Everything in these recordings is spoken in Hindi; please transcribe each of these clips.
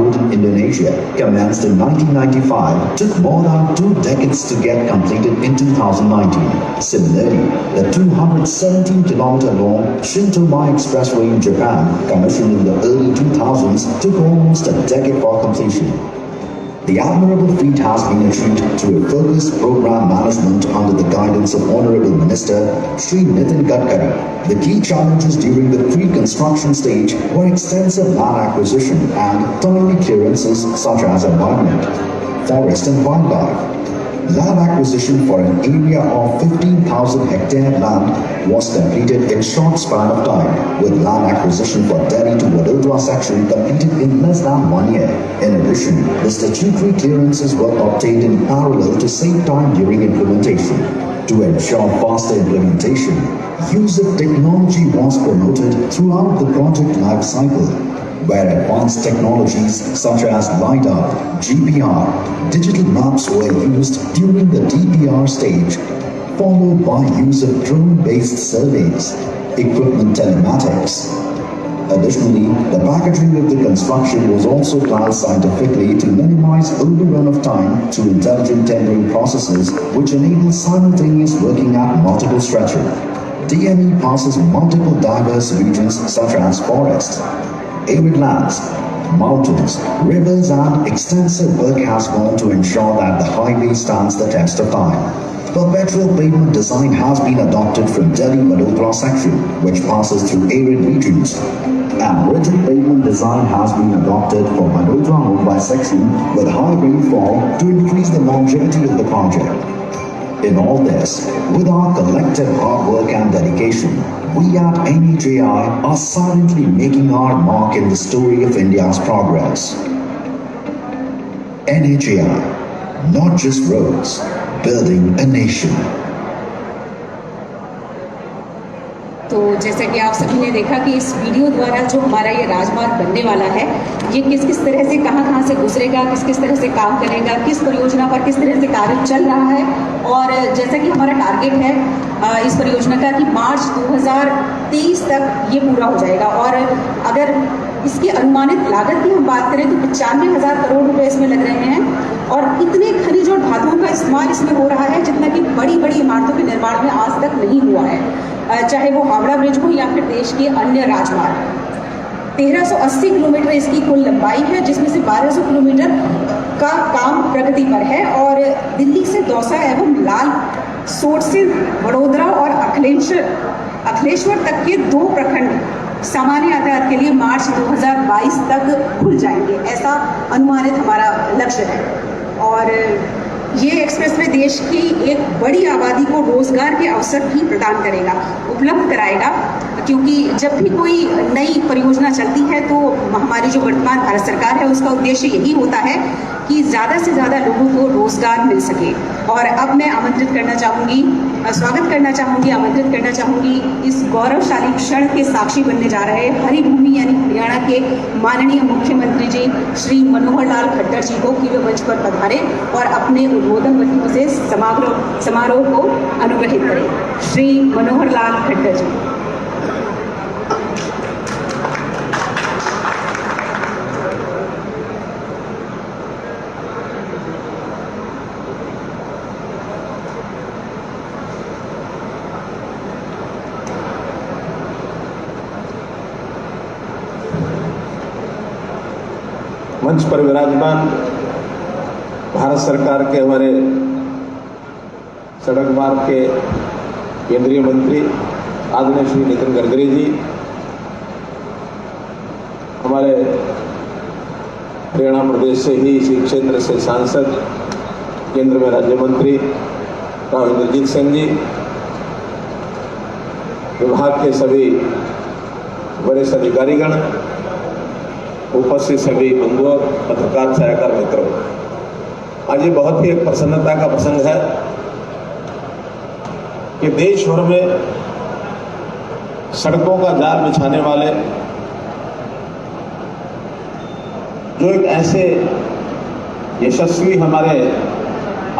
Road in Indonesia, commenced in 1995, took more than 2 decades to get completed in 2019. Similarly, the 217-kilometer-long Shinto-Mai Expressway in Japan, commissioned in the early 2000s, took almost a decade for completion. The admirable feat has been achieved through a focused program management under the guidance of Honorable Minister Shri Nitin Gadkari. The key challenges during the pre-construction stage were extensive land acquisition and timely clearances such as environment, forest and wildlife. Land acquisition for an area of 15,000 hectare land was completed in short span of time, with land acquisition for Delhi to Vadodara section completed in less than 1 year. In addition, the statutory clearances were obtained in parallel to save time during implementation. To ensure faster implementation, use of technology was promoted throughout the project life cycle, where advanced technologies such as LiDAR, GPR, digital maps were used during the DPR stage, followed by use of drone-based surveys, equipment telematics. Additionally, the packaging of the construction was also planned scientifically to minimize overrun of time through intelligent tendering processes which enable simultaneous working at multiple stretches. DME passes multiple diverse regions such as forests, arid lands, mountains, rivers and extensive work has gone to ensure that the highway stands the test of time. Perpetual pavement design has been adopted from Delhi-Vadodara section, which passes through arid regions. And rigid pavement design has been adopted for Vadodara-Mumbai section with high rainfall to increase the longevity of the project. In all this, with our collective hard work and dedication, we at NHAI are silently making our mark in the story of India's progress. NHAI, not just roads, building a nation. तो जैसा कि आप सभी ने देखा कि इस वीडियो द्वारा जो हमारा ये राजमार्ग बनने वाला है, ये किस किस तरह से कहाँ से गुजरेगा, किस किस तरह से काम करेगा, किस परियोजना पर किस तरह से कार्य चल रहा है। और जैसा कि हमारा टारगेट है इस परियोजना का कि मार्च 2023 तक ये पूरा हो जाएगा। और अगर इसकी अनुमानित लागत की हम बात करें तो 95,000 करोड़ रुपए इसमें लग रहे हैं। और इतने खनिज और धातुओं का इस्तेमाल इसमें हो रहा है जितना कि बड़ी बड़ी इमारतों के निर्माण में आज तक नहीं हुआ है, चाहे वो हावड़ा ब्रिज हो या फिर देश के अन्य राजमार्ग। 1380 किलोमीटर इसकी कुल लंबाई है, जिसमें से 1200 किलोमीटर का काम प्रगति पर है। और दिल्ली से दौसा एवं लाल सोट से वडोदरा और अखिलेश्वर तक के 2 प्रखंड सामान्य यातायात के लिए मार्च 2022 तक खुल जाएंगे, ऐसा अनुमानित हमारा लक्ष्य है। और ये एक्सप्रेसवे देश की एक बड़ी आबादी को रोजगार के अवसर भी प्रदान करेगा, उपलब्ध कराएगा, क्योंकि जब भी कोई नई परियोजना चलती है तो हमारी जो वर्तमान भारत सरकार है उसका उद्देश्य यही होता है कि ज़्यादा से ज़्यादा लोगों को रोजगार मिल सके। और अब मैं आमंत्रित करना चाहूँगी, आमंत्रित करना चाहूँगी इस गौरवशाली क्षण के साक्षी बनने जा रहे हरिभूमि यानी हरियाणा के माननीय मुख्यमंत्री जी श्री मनोहर लाल खट्टर जी को कि वे मंच पर पधारें और अपने उद्बोधन वक्तव्य से समारोह को अनुग्रहित करें। श्री मनोहर लाल खट्टर जी। मंच पर विराजमान भारत सरकार के हमारे सड़क मार्ग के केंद्रीय मंत्री आदरणीय श्री नितिन गडकरी जी, हमारे हरियाणा प्रदेश से ही इसी क्षेत्र से सांसद केंद्र में राज्य मंत्री राव इंद्रजीत सिंह जी, विभाग के सभी वरिष्ठ अधिकारीगण, उपस्थित सभी बंधुओं, पत्रकार छायाकार मित्रों, आज ये बहुत ही एक प्रसन्नता का प्रसंग है कि देश भर में सड़कों का जाल बिछाने वाले जो एक ऐसे यशस्वी हमारे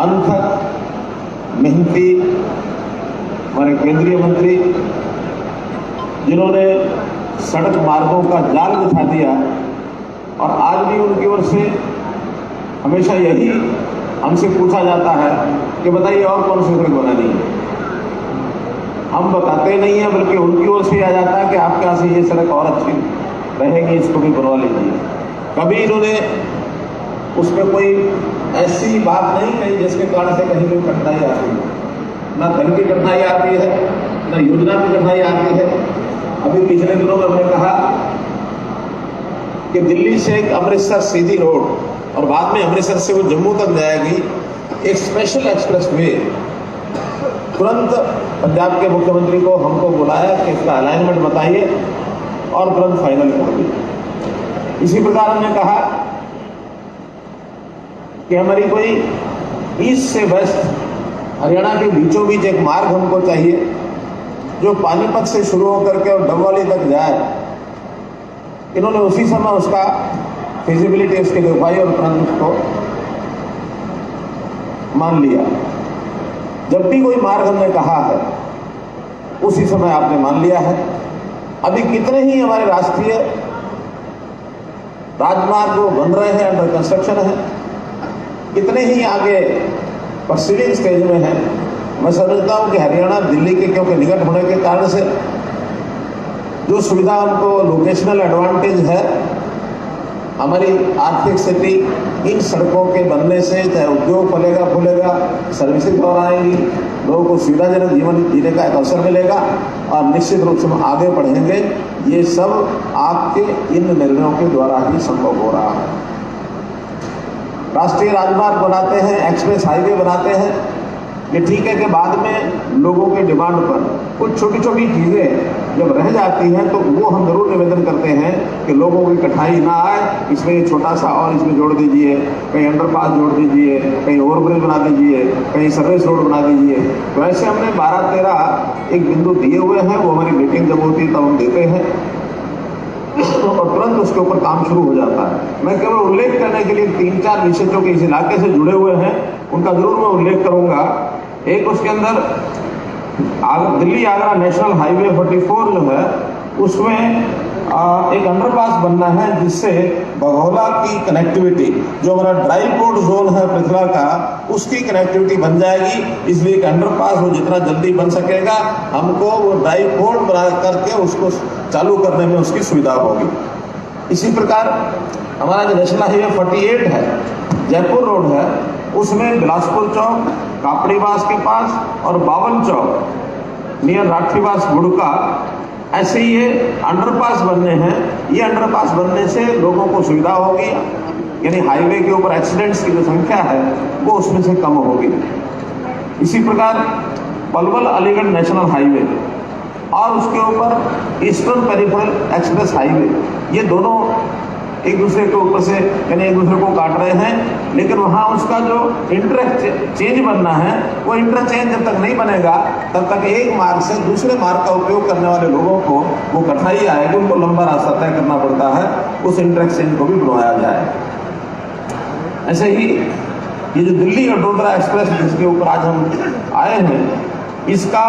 अनथक मेहनती हमारे केंद्रीय मंत्री, जिन्होंने सड़क मार्गों का जाल बिछा दिया, और आज भी उनकी ओर से हमेशा यही हमसे पूछा जाता है कि बताइए और कौन सी सड़क बनानी है। हम बताते नहीं हैं, बल्कि उनकी ओर से आ जाता है कि आपके यहाँ से ये सड़क और अच्छी रहेगी, इसको भी बनवा लीजिए। कभी इन्होंने उसमें कोई ऐसी बात नहीं कही जिसके कारण से कहीं कोई कठिनाई आती है। ना धन की कठिनाई आती है, ना योजना की कठिनाई आती है। अभी पिछले दिनों में हमने कहा कि दिल्ली से एक अमृतसर सीधी रोड और बाद में अमृतसर से वो जम्मू तक जाएगी, एक स्पेशल एक्सप्रेस वे। तुरंत पंजाब के मुख्यमंत्री को हमको बुलाया कि इसका अलाइनमेंट बताइए और तुरंत फाइनल कर दिया। इसी प्रकार हमने कहा कि हमारी कोई ईस्ट से वेस्ट हरियाणा के बीचों बीच एक मार्ग हमको चाहिए जो पानीपत से शुरू होकर के और डबवाली तक जाए। इन्होंने उसी समय उसका फिजिबिलिटी उसकी दिखाई और तुरंत उसको मान लिया। जब भी कोई मार्ग हमने कहा है उसी समय आपने मान लिया है। अभी कितने ही हमारे राष्ट्रीय राजमार्ग वो बन रहे हैं, अंडर कंस्ट्रक्शन है, कितने ही आगे प्रोसीडिंग स्टेज में है। मैं समझता हूं कि हरियाणा दिल्ली के क्योंकि निकट होने के कारण से जो सुविधा हमको लोकेशनल एडवांटेज है, हमारी आर्थिक स्थिति इन सड़कों के बनने से चाहे उद्योग फलेगा फूलेगा, सर्विसेज और आएंगी, लोगों को सुविधाजनक जीवन जीने का एक अवसर मिलेगा और निश्चित रूप से हम आगे बढ़ेंगे। ये सब आपके इन निर्णयों के द्वारा ही संभव हो रहा है। राष्ट्रीय राजमार्ग बनाते हैं, एक्सप्रेस हाईवे बनाते हैं, ये ठीक है कि बाद में लोगों के डिमांड पर कुछ छोटी छोटी चीज़ें जब रह जाती हैं तो वो हम जरूर निवेदन करते हैं कि लोगों की कठिनाई ना आए, इसमें ये छोटा सा और इसमें जोड़ दीजिए, कहीं अंडरपास जोड़ दीजिए, कहीं ओवरब्रिज बना दीजिए, कहीं सर्विस रोड बना दीजिए। तो ऐसे हमने 12-13 एक बिंदु दिए हुए हैं। वो हमारी मीटिंग जब होती है तब हम देते हैं और तुरंत उसके ऊपर काम शुरू हो जाता है। मैं केवल उल्लेख करने के लिए 3-4 विषय जो कि इस इलाके से जुड़े हुए हैं उनका जरूर मैं उल्लेख करूंगा। एक उसके अंदर दिल्ली आगरा नेशनल हाईवे 44 जो है उसमें एक अंडरपास बनना है जिससे बघौला की कनेक्टिविटी, जो हमारा ड्राई पोर्ट जोन है पृथ्वी का, उसकी कनेक्टिविटी बन जाएगी। इसलिए एक अंडरपास वो जितना जल्दी बन सकेगा हमको वो ड्राई पोर्ट बना करके उसको चालू करने में उसकी सुविधा होगी। इसी प्रकार हमारा जो नेशनल हाईवे 48 है, जयपुर रोड है, उसमें बिलासपुर चौक, कापड़ीवास के पास और बावन चौक नियर राठीवास गुड़का, ऐसे ये अंडरपास बनने हैं। ये अंडरपास बनने से लोगों को सुविधा होगी, यानी हाईवे के ऊपर एक्सीडेंट्स की जो संख्या है वो उसमें से कम होगी। इसी प्रकार पलवल अलीगढ़ नेशनल हाईवे और उसके ऊपर ईस्टर्न पेरिफेरल एक्सप्रेस हाईवे, ये दोनों एक दूसरे के ऊपर से यानी एक दूसरे को काट रहे हैं, लेकिन वहाँ उसका जो इंटरचेंज बनना है वो इंटरचेंज जब तक नहीं बनेगा तब तक एक मार्ग से दूसरे मार्ग का उपयोग करने वाले लोगों को वो कठिनाई आएगी, उनको लंबा रास्ता तय करना पड़ता है। उस इंटरचेंज को भी बनवाया जाए। ऐसे ही ये जो दिल्ली वडोदरा एक्सप्रेस जिसके ऊपर आज हम आए हैं, इसका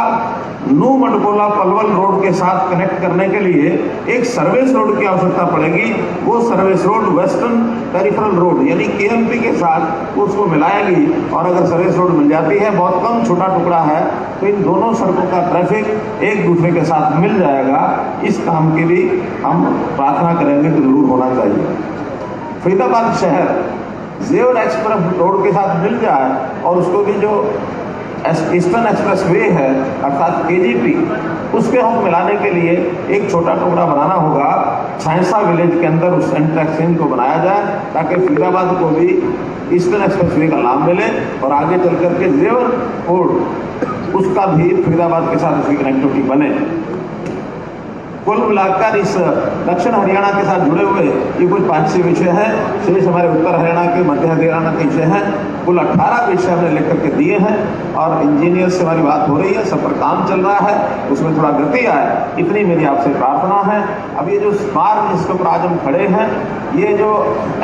नू मटकोला पलवल रोड के साथ कनेक्ट करने के लिए एक सर्विस रोड की आवश्यकता पड़ेगी। वो service road western peripheral road यानी केएमपी के साथ उसको मिलाएगी और अगर सर्विस रोड मिल जाती है, बहुत कम छोटा टुकड़ा है, तो इन दोनों सड़कों का ट्रैफिक एक दूसरे के साथ मिल जाएगा। इस काम के लिए हम प्रार्थना करेंगे कि जरूर होना चाहिए। फरीदाबाद शहर जेवर एक्सप्रेस रोड के साथ मिल जाए और उसको भी जो ईस्टर्न एक्सप्रेस वे है अर्थात केजीपी, उसके हम मिलाने के लिए एक छोटा टुकड़ा बनाना होगा। छांसा विलेज के अंदर उस इंटरचेंज को बनाया जाए ताकि फरीदाबाद को भी ईस्टर्न एक्सप्रेस वे का लाभ मिले और आगे चल करके जेवर पोर्ट उसका भी फरीदाबाद के साथ उसकी कनेक्टिविटी बने। कुल मिलाकर इस दक्षिण हरियाणा के साथ जुड़े हुए ये कुछ 5-6 विषय हैं। शेष हमारे उत्तर हरियाणा के, मध्य हरियाणा के विषय हैं। कुल 18 विषय हमने लेकर के दिए हैं और इंजीनियर से हमारी बात हो रही है, सब पर काम चल रहा है, उसमें थोड़ा गति आए, इतनी मेरी आपसे प्रार्थना है। अब ये जो मार्ग जिसके ऊपर आज हम खड़े हैं, ये जो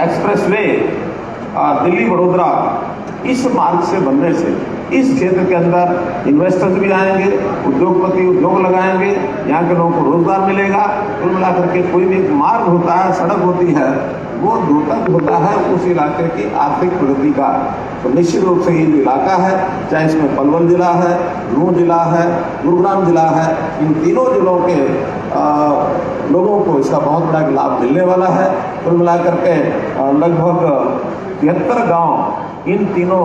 एक्सप्रेस वे दिल्ली वडोदरा, इस मार्ग से बनने से इस क्षेत्र के अंदर इन्वेस्टर्स भी आएंगे, उद्योगपति उद्योग लगाएंगे, यहाँ के लोगों को रोजगार मिलेगा। कुल मिलाकर के कोई भी एक मार्ग होता है, सड़क होती है, वो द्योतक होता है उस इलाके की आर्थिक प्रगति का। तो निश्चित रूप से ये जो इलाका है, चाहे इसमें पलवल जिला है, नूंह जिला है, गुरुग्राम जिला है, इन तीनों जिलों के लोगों को इसका बहुत बड़ा लाभ मिलने वाला है। कुल मिलाकर के लगभग 73 गांव इन तीनों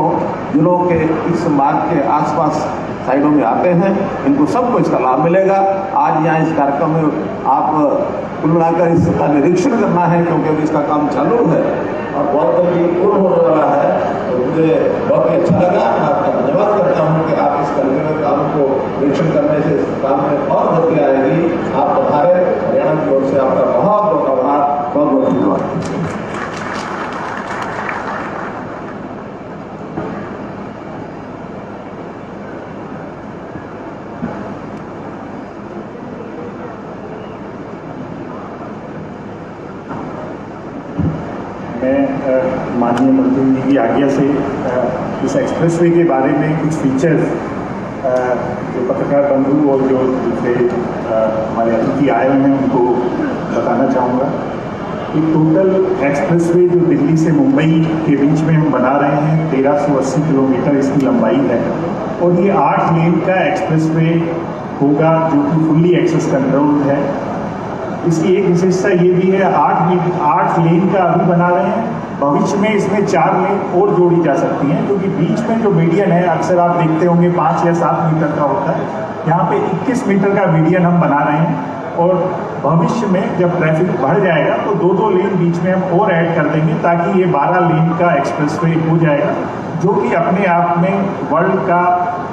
जिलों के इस मार्ग के आसपास साइडों में आते हैं, इनको सबको इसका लाभ मिलेगा। आज यहाँ इस कार्यक्रम में आप कुल मिलाकर इसका निरीक्षण करना है, क्योंकि अभी इसका काम चालू है और बहुत जल्दी पूर्ण होने वाला है। तो मुझे बहुत ही अच्छा लगा, मैं आपका धन्यवाद करता हूँ कि आप इस कल्चरल काम को निरीक्षण करने से इस काम में और गति आएगी। आप पधारे, हरियाणा की ओर से आपका बहुत बहुत आभार, बहुत बहुत धन्यवाद। मैं माननीय मंत्री जी की आज्ञा से इस एक्सप्रेसवे के बारे में कुछ फीचर्स जो पत्रकार बंधु और जो दूसरे हमारे अतिथि आए हुए हैं उनको बताना चाहूँगा। कि टोटल एक्सप्रेसवे जो दिल्ली से मुंबई के बीच में हम बना रहे हैं 1380 किलोमीटर इसकी लंबाई है और ये 8 लेन का एक्सप्रेसवे होगा जो कि फुल्ली एक्सेस कंट्रोल है। इसकी एक विशेषता ये भी है 8 लेन का अभी बना रहे हैं, भविष्य में इसमें 4 लेन और जोड़ी जा सकती हैं, क्योंकि बीच में जो मीडियन है अक्सर आप देखते होंगे 5 या 7 मीटर का होता है, यहाँ पे 21 मीटर का मीडियन हम बना रहे हैं। और भविष्य में जब ट्रैफिक बढ़ जाएगा तो 2-2 लेन बीच में हम और ऐड कर देंगे, ताकि ये 12 लेन का एक्सप्रेसवे हो जाएगा, जो कि अपने आप में वर्ल्ड का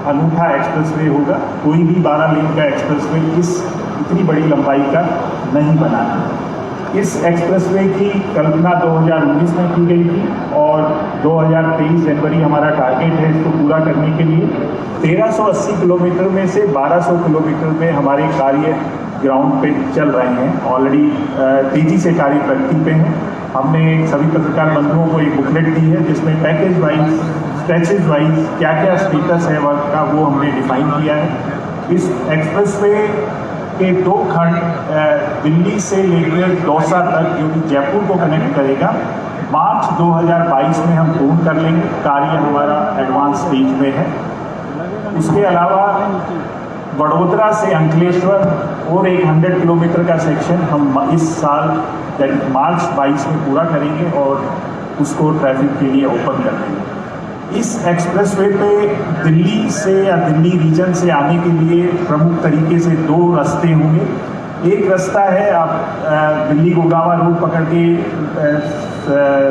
अनूठा एक्सप्रेसवे होगा। कोई भी 12 लेन का एक्सप्रेसवे इतनी बड़ी लंबाई का नहीं बना है। इस एक्सप्रेसवे की कल्पना 2019 में की गई थी और 2023 जनवरी हमारा टारगेट है इसको पूरा करने के लिए। 1380 किलोमीटर में से 1200 किलोमीटर में हमारे कार्य ग्राउंड पे चल रहे हैं, ऑलरेडी तेजी से कार्य प्रगति पे हैं। हमने सभी पत्रकार बंधुओं को एक बुकलेट दी है जिसमें पैकेज वाइज, स्ट्रेचेज वाइज क्या क्या स्टेटस है वर्क का, वो हमने डिफाइन किया है। इस एक्सप्रेसवे के 2 खंड दिल्ली से लेकर दौसा तक जो कि जयपुर को कनेक्ट करेगा, मार्च 2022 में हम पूर्ण कर लेंगे। कार्य हमारा एडवांस स्टेज में है। उसके अलावा वडोदरा से अंकलेश्वर और एक 100 किलोमीटर का सेक्शन हम इस साल मार्च 22 में पूरा करेंगे और उसको ट्रैफिक के लिए ओपन कर देंगे। इस एक्सप्रेसवे पे दिल्ली से या दिल्ली रीजन से आने के लिए प्रमुख तरीके से 2 रास्ते होंगे। एक रास्ता है आप दिल्ली गुड़गांवा रोड पकड़ के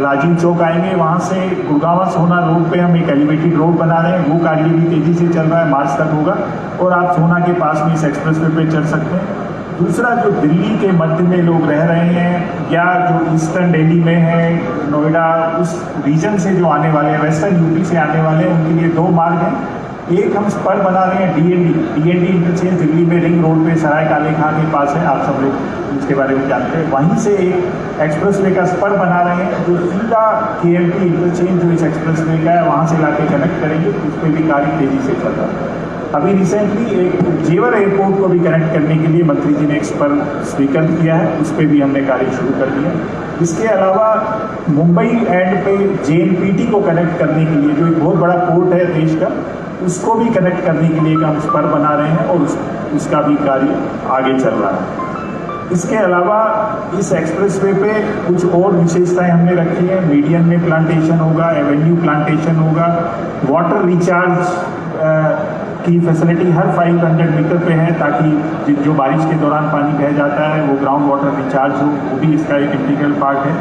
राजीव चौक आएंगे, वहाँ से गुड़गांवा सोना रोड पे हम एक एलिवेटेड रोड बना रहे हैं, वो कार्य भी तेज़ी से चल रहा है, मार्च तक होगा और आप सोना के पास में इस एक्सप्रेसवे पे चल सकते हैं। दूसरा, जो दिल्ली के मध्य में लोग रह रहे हैं या जो ईस्टर्न दिल्ली में है, नोएडा, उस रीजन से जो आने वाले हैं, वेस्टर्न यूपी से आने वाले हैं, उनके लिए 2 मार्ग हैं। एक हम स्पर बना रहे हैं डीएनडी इंटरचेंज दिल्ली में रिंग रोड पे सराय काले खां के पास है, आप सब लोग उसके बारे में जानते हैं। वहीं से एक एक्सप्रेसवे का स्पर बना रहे हैं जो सीधा केएमटी इंटरचेंज जो इस एक्सप्रेसवे का है वहाँ से लाके कनेक्ट करेंगे, उस पर भी कार्य तेजी से चल रहा है। अभी रिसेंटली एक जेवर एयरपोर्ट को भी कनेक्ट करने के लिए मंत्री जी ने एक स्पर स्वीकृत किया है, उस पर भी हमने कार्य शुरू कर दिया। इसके अलावा मुंबई एंड पे जेएनपीटी को कनेक्ट करने के लिए, जो एक बहुत बड़ा पोर्ट है देश का, उसको भी कनेक्ट करने के लिए हम स्पर बना रहे हैं और उसका भी कार्य आगे चल रहा है। इसके अलावा इस एक्सप्रेसवे पे कुछ और विशेषताएं हमने रखी हैं। मीडियन में प्लांटेशन होगा, एवेन्यू प्लांटेशन होगा, वाटर रिचार्ज की फैसिलिटी हर 500 मीटर पे है, ताकि जो बारिश के दौरान पानी बह जाता है वो ग्राउंड वाटर रिचार्ज हो, वो भी इसका एक इंटीग्रल पार्ट है।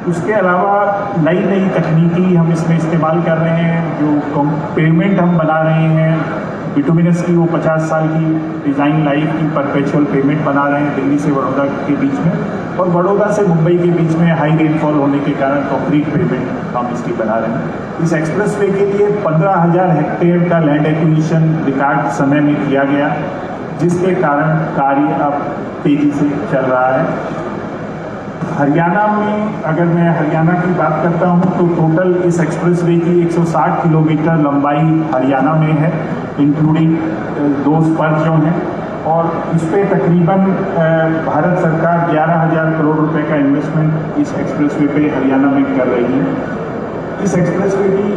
उसके अलावा नई नई तकनीकी हम इसमें इस्तेमाल कर रहे हैं। जो पेमेंट हम बना रहे हैं बिटुमिनस की, वो 50 साल की डिज़ाइन लाइफ की परपेचुअल पेमेंट बना रहे हैं दिल्ली से बड़ौदा के बीच में, और बड़ौदा से मुंबई के बीच में हाई रेनफॉल होने के कारण कंक्रीट पेमेंट हम इसकी बना रहे हैं। इस एक्सप्रेसवे के लिए 15,000 हेक्टेयर का लैंड एक्विजिशन रिकॉर्ड समय में किया गया, जिसके कारण कार्य अब तेजी से चल रहा है। हरियाणा में, अगर मैं हरियाणा की बात करता हूं तो टोटल इस एक्सप्रेसवे की 160 किलोमीटर लंबाई हरियाणा में है, इंक्लूडिंग 2 स्पर जो हैं। और इस पर तकरीबन भारत सरकार 11,000 करोड़ रुपए का इन्वेस्टमेंट इस एक्सप्रेसवे पे हरियाणा में कर रही है। इस एक्सप्रेसवे की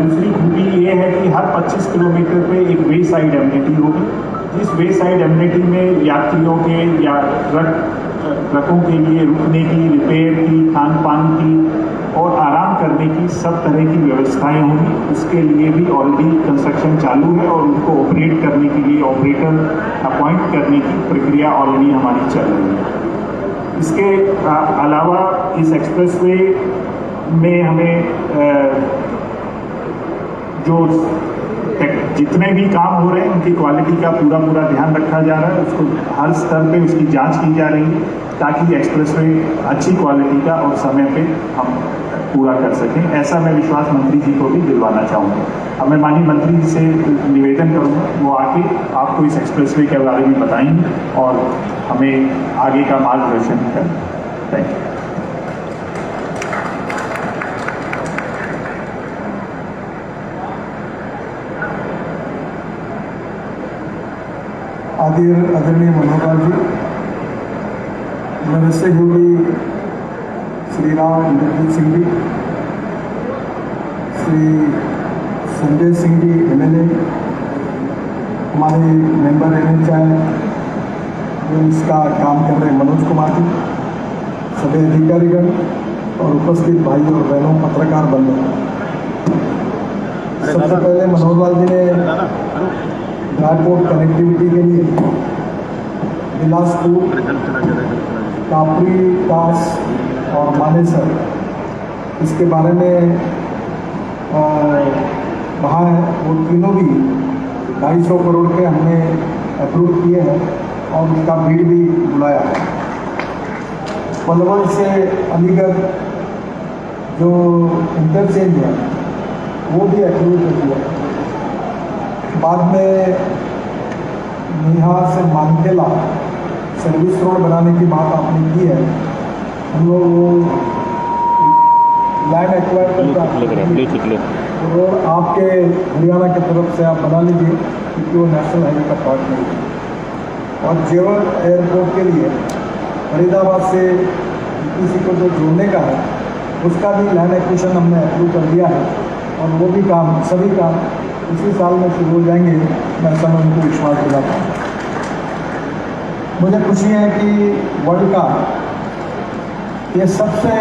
दूसरी खूबी ये है कि हर 25 किलोमीटर पे एक वे साइड एमिनिटी होगी। इस वे साइड एमिनिटी में यात्रियों के या ट्रकों के लिए रुकने की, रिपेयर की, खान पान की और आराम करने की सब तरह की व्यवस्थाएं होंगी। उसके लिए भी ऑलरेडी कंस्ट्रक्शन चालू है और उनको ऑपरेट करने के लिए ऑपरेटर अपॉइंट करने की प्रक्रिया ऑलरेडी हमारी चल रही है। इसके अलावा इस एक्सप्रेसवे में हमें जो जितने भी काम हो रहे हैं उनकी क्वालिटी का पूरा ध्यान रखा जा रहा है। उसको हर स्तर पे उसकी जांच की जा रही है ताकि एक्सप्रेसवे अच्छी क्वालिटी का और समय पे हम पूरा कर सकें। ऐसा मैं विश्वास मंत्री जी को भी दिलवाना चाहूँगा। अब मैं माननीय मंत्री जी से निवेदन करूँगा वो आके आपको इस एक्सप्रेसवे के बारे में बताएंगे और हमें आगे का मार्गदर्शन करें। Thank you. आदरणीय मनोहर जी, नमस्ते योगी श्री राम इंद्रजीत सिंह जी, श्री संजय सिंह जी MLA, हमारे मेंबर NHI जो इसका काम कर रहे मनोज कुमार जी, सभी अधिकारीगण और उपस्थित भाई और बहनों पत्रकार बंधु। सबसे पहले मनोहर लाल जी ने एयरपोर्ट कनेक्टिविटी के लिए बिलासपुर, कापरी, कास और मानेसर इसके बारे में कहा है। वो तीनों भी 250 करोड़ के हमने अप्रूव किए हैं और उसका बिड भी बुलाया है। पलवल से अलीगढ़ जो इंटरचेंज है वो भी अप्रूव कर दिया। बाद में निहार से मानखेला सर्विस रोड बनाने की बात आपने की है। हम लोग वो लैंड एक्वायर रोड आपके हरियाणा की तरफ से आप बना लीजिए क्योंकि वो नेशनल हाईवे का पार्ट नहीं है। और जेवर एयरपोर्ट के लिए फरीदाबाद से किसी को जो जोड़ने का है उसका भी लैंड एक्विजिशन हमने अप्रूव कर दिया है और वो भी काम सभी काम इसी साल में शुरू हो जाएंगे। मैं ऐसा उनको विश्वास दिलाता हूँ। मुझे खुशी है कि वर्ल्ड का ये सबसे